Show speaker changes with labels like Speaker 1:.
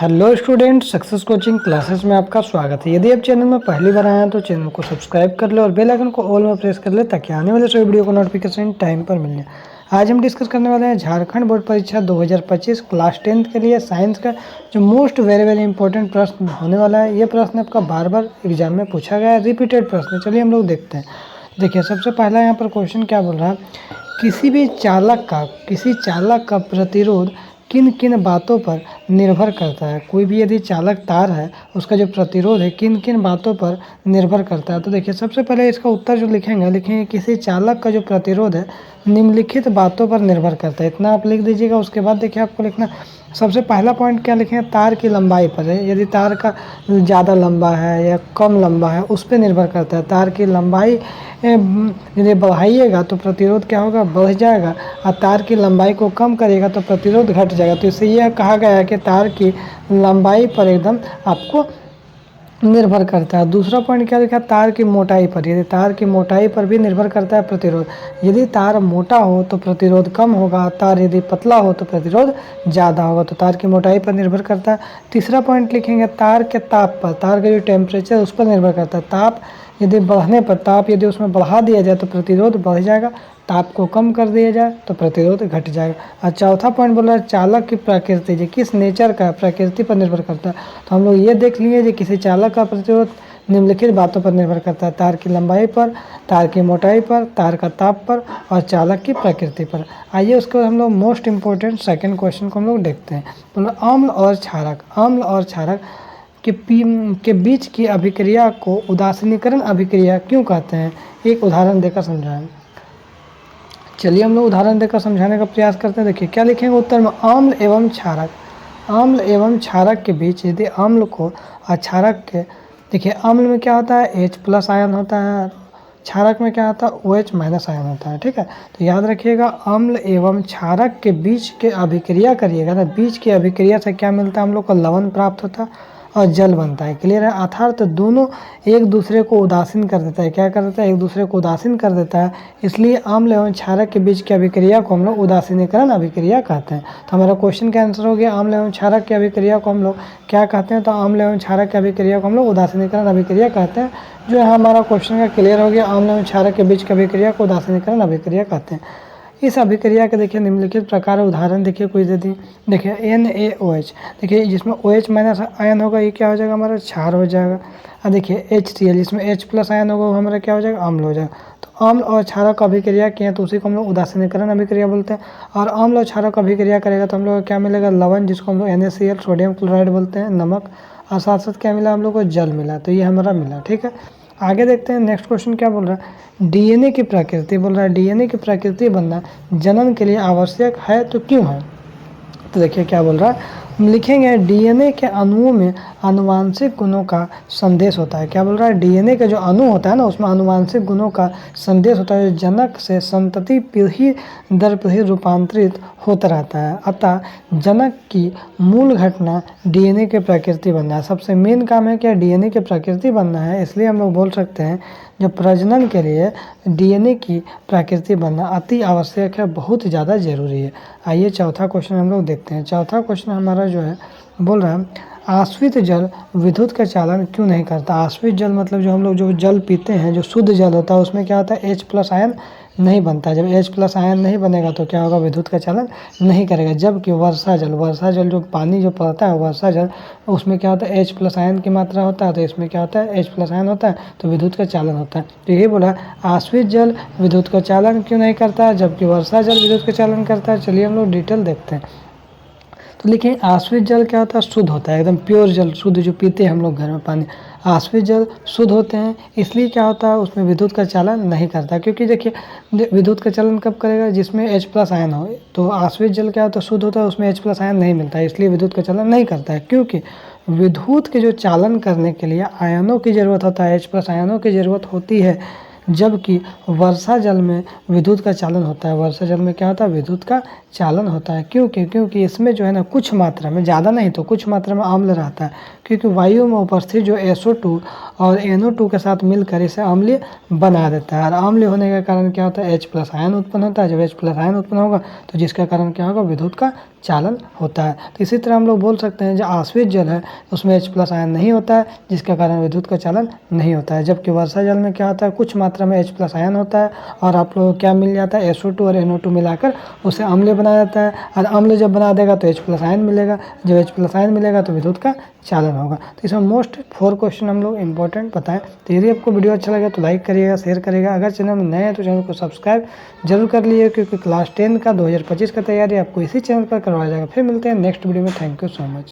Speaker 1: Hello student, success coaching classes में आपका स्वागत है। यदि आप चैनल में पहली बार आए हैं तो चैनल को सब्सक्राइब कर ले और बेल आइकन को ऑल में प्रेस कर ले ताकि आने वाले सभी वीडियो को नोटिफिकेशन टाइम पर मिल जाए। आज हम डिस्कस करने वाले हैं झारखंड बोर्ड परीक्षा 2025 क्लास 10th के लिए साइंस का जो मोस्ट वेरी इंपॉर्टेंट प्रश्न होने वाला है। ये प्रश्न आपका बार बार एग्जाम में पूछा गया है, रिपीटेड प्रश्न। चलिए हम लोग देखते हैं। देखिए, सबसे पहला यहाँ पर क्वेश्चन क्या बोल रहा है, किसी चालक का प्रतिरोध किन किन बातों पर निर्भर करता है। कोई भी यदि चालक तार है उसका जो प्रतिरोध है किन किन बातों पर निर्भर करता है। तो देखिए, सबसे पहले इसका उत्तर जो लिखेंगे किसी चालक का जो प्रतिरोध है निम्नलिखित बातों पर निर्भर करता है। इतना आप लिख दीजिएगा। उसके बाद देखिए आपको लिखना, सबसे पहला पॉइंट क्या लिखेंगे, तार की लंबाई पर है। यदि तार का ज़्यादा लंबा है या कम लंबा है उस पर निर्भर करता है। तार की लंबाई यदि बढ़ाइएगा तो प्रतिरोध क्या होगा, बढ़ जाएगा, और तार की लंबाई को कम करेगा तो प्रतिरोध घट जाएगा। तो इससे यह कहा गया है कि तार की लंबाई पर एकदम आपको निर्भर करता है। दूसरा पॉइंट क्या लिखा, तार की मोटाई पर। यदि तार की मोटाई पर भी निर्भर करता है प्रतिरोध। यदि तार मोटा हो तो प्रतिरोध कम होगा, तार यदि पतला हो तो प्रतिरोध ज़्यादा होगा। तो तार की मोटाई पर निर्भर करता है। तीसरा पॉइंट लिखेंगे, तार के ताप पर। तार का जो टेम्परेचर उस पर निर्भर करता है। ताप यदि बढ़ने पर, ताप यदि उसमें बढ़ा दिया जाए तो प्रतिरोध बढ़ जाएगा, ताप को कम कर दिया जाए तो प्रतिरोध घट जाएगा। और चौथा पॉइंट बोल रहा है, चालक की प्रकृति, जो किस नेचर का, प्रकृति पर निर्भर करता है। तो हम लोग ये देख लिए कि किसी चालक का प्रतिरोध निम्नलिखित बातों पर निर्भर करता है, तार की लंबाई पर, तार की मोटाई पर, तार का ताप पर और चालक की प्रकृति पर। आइए उसके बाद हम लोग मोस्ट इंपॉर्टेंट सेकंड क्वेश्चन को हम लोग देखते हैं। बोलो, अम्ल और क्षारक के बीच की अभिक्रिया को उदासीनीकरण अभिक्रिया क्यों कहते हैं। एक उदाहरण देकर समझाएं। चलिए हम लोग उदाहरण देकर समझाने का प्रयास करते हैं। देखिए क्या लिखेंगे उत्तर में, अम्ल एवं क्षारक के बीच यदि अम्ल को और क्षारक के, देखिए अम्ल में क्या होता है, H+ आयन होता है, क्षारक में क्या होता है, OH- आयन होता है। ठीक है, तो याद रखिएगा, अम्ल एवं क्षारक के बीच के अभिक्रिया करिएगा ना, बीच की अभिक्रिया से क्या मिलता है, हम लोग को लवण प्राप्त होता है और जल बनता है। क्लियर है। अर्थात दोनों एक दूसरे को उदासीन कर देता है। क्या कर देता है, एक दूसरे को उदासीन कर देता है। इसलिए अम्ल एवं क्षारक के बीच की अभिक्रिया को हम लोग उदासीनीकरण अभिक्रिया कहते हैं। तो हमारा क्वेश्चन का आंसर हो गया, अम्ल एवं क्षारक की अभिक्रिया को हम लोग क्या कहते हैं, तो अम्ल एवं क्षारक की अभिक्रिया को हम लोग उदासीनीकरण अभिक्रिया कहते हैं। जो है हमारा क्वेश्चन का क्लियर हो गया, अम्ल एवं क्षारक के बीच की अभिक्रिया को उदासीनीकरण अभिक्रिया कहते हैं। इस अभिक्रिया के देखिए निम्नलिखित प्रकार उदाहरण देखिए कोई दे दी। देखिए NaOH, देखिए जिसमें OH- आयन होगा ये क्या हो जाएगा, हमारा क्षार हो जाएगा। और देखिए HCl, जिसमें H+ आयन होगा वो हमारा क्या हो जाएगा, अम्ल हो जाएगा। तो अम्ल और क्षारक का अभिक्रिया किए तो उसी को हम लोग उदासीनीकरण अभिक्रिया बोलते हैं। और अम्ल और क्षारक का अभिक्रिया करेगा तो हम लोग को क्या मिलेगा, लवण, जिसको हम लोग NaCl सोडियम क्लोराइड बोलते हैं, नमक, और साथ साथ क्या मिला, हम लोग को जल मिला। तो ये हमारा मिला। ठीक है, आगे देखते हैं। नेक्स्ट क्वेश्चन क्या बोल रहा है, DNA की प्रकृति। बोल रहा है DNA की प्रकृति बनना जनन के लिए आवश्यक है तो क्यों है। तो देखिए क्या बोल रहा है, लिखेंगे DNA के अणुओं में आनुवांशिक गुणों का संदेश होता है। क्या बोल रहा है, DNA का जो अणु होता है ना उसमें आनुवांशिक गुणों का संदेश होता है, जो जनक से संतति पीढ़ी दर पीढ़ी रूपांतरित होता रहता है। अतः जनक की मूल घटना DNA के प्रकृति बनना है। सबसे मेन काम है क्या, DNA के प्रकृति बनना है। इसलिए हम लोग बोल सकते हैं जो प्रजनन के लिए DNA की प्रकृति बनना अति आवश्यक है, बहुत ज़्यादा जरूरी है। आइए चौथा क्वेश्चन हम लोग देखते हैं। चौथा क्वेश्चन हमारा जो है बोल रहा है, आश्रित जल विद्युत का चालन क्यों नहीं करता। आश्रित जल मतलब जो हम लोग जो जल पीते हैं, जो शुद्ध जल होता है उसमें क्या होता है, H+ आयन नहीं बनता है। जब H+ आयन नहीं बनेगा तो क्या होगा, विद्युत का चालन नहीं करेगा। जबकि वर्षा जल जो पानी जो पड़ता है वर्षा जल, उसमें क्या होता है, H+ आयन की मात्रा होता है, तो इसमें क्या होता है, H+ आयन होता है, तो विद्युत का चालन होता है। तो यही बोला, आश्रित जल विद्युत का चालन क्यों नहीं करता है, जबकि वर्षा जल विद्युत का चालन करता है। चलिए हम लोग डिटेल देखते हैं। तो देखिए आश्रित जल क्या होता है, शुद्ध होता है, एकदम प्योर जल, शुद्ध जो पीते हैं हम लोग घर में पानी। आश्रित जल शुद्ध होते हैं, इसलिए क्या होता है उसमें विद्युत का चालन नहीं करता। क्योंकि देखिए विद्युत का चालन कब करेगा, जिसमें H+ आयन हो। तो आश्रित जल क्या होता है, शुद्ध होता है, उसमें H+ आयन नहीं मिलता है, इसलिए विद्युत का चालन नहीं करता है। क्योंकि विद्युत के जो चालन करने के लिए आयनों की ज़रूरत होता है, H+ आयनों की ज़रूरत होती है। जबकि वर्षा जल में विद्युत का चालन होता है। वर्षा जल में क्या होता है, विद्युत का चालन होता है। क्योंकि इसमें जो है ना कुछ मात्रा में, ज़्यादा नहीं तो कुछ मात्रा में अम्ल रहता है। क्योंकि वायु में उपस्थित जो SO2 और NO2 के साथ मिलकर इसे अम्लीय बना देता है। और अम्लीय होने के कारण क्या होता है, H+ आयन उत्पन्न होता है। जब H+ आयन उत्पन्न होगा तो जिसका कारण क्या होगा, विद्युत का चालन होता है। तो इसी तरह हम लोग बोल सकते हैं जो आश्वित जल है उसमें H+ आयन नहीं होता है, जिसके कारण विद्युत का चालन नहीं होता है। जबकि वर्षा जल में क्या होता है, कुछ मात्रा में H+ आयन होता है और आप लोगों को क्या मिल जाता है, SO2 और NO2 मिलाकर उसे अम्ल बना जाता है। और अम्ल जब बना देगा तो H+ आयन मिलेगा, जब H+ आयन मिलेगा तो विद्युत का चालन होगा। तो इसमें मोस्ट 4 क्वेश्चन हम लोग इंपॉर्टेंट बताएं। तो यदि आपको वीडियो अच्छा लगे तो लाइक करिएगा, शेयर करिएगा। अगर चैनल में नए हैं तो चैनल को सब्सक्राइब जरूर कर लीजिए, क्योंकि क्लास 10 का 2025 का तैयारी आपको इसी चैनल पर करवाया जाएगा। फिर मिलते हैं नेक्स्ट वीडियो में। Thank you so much.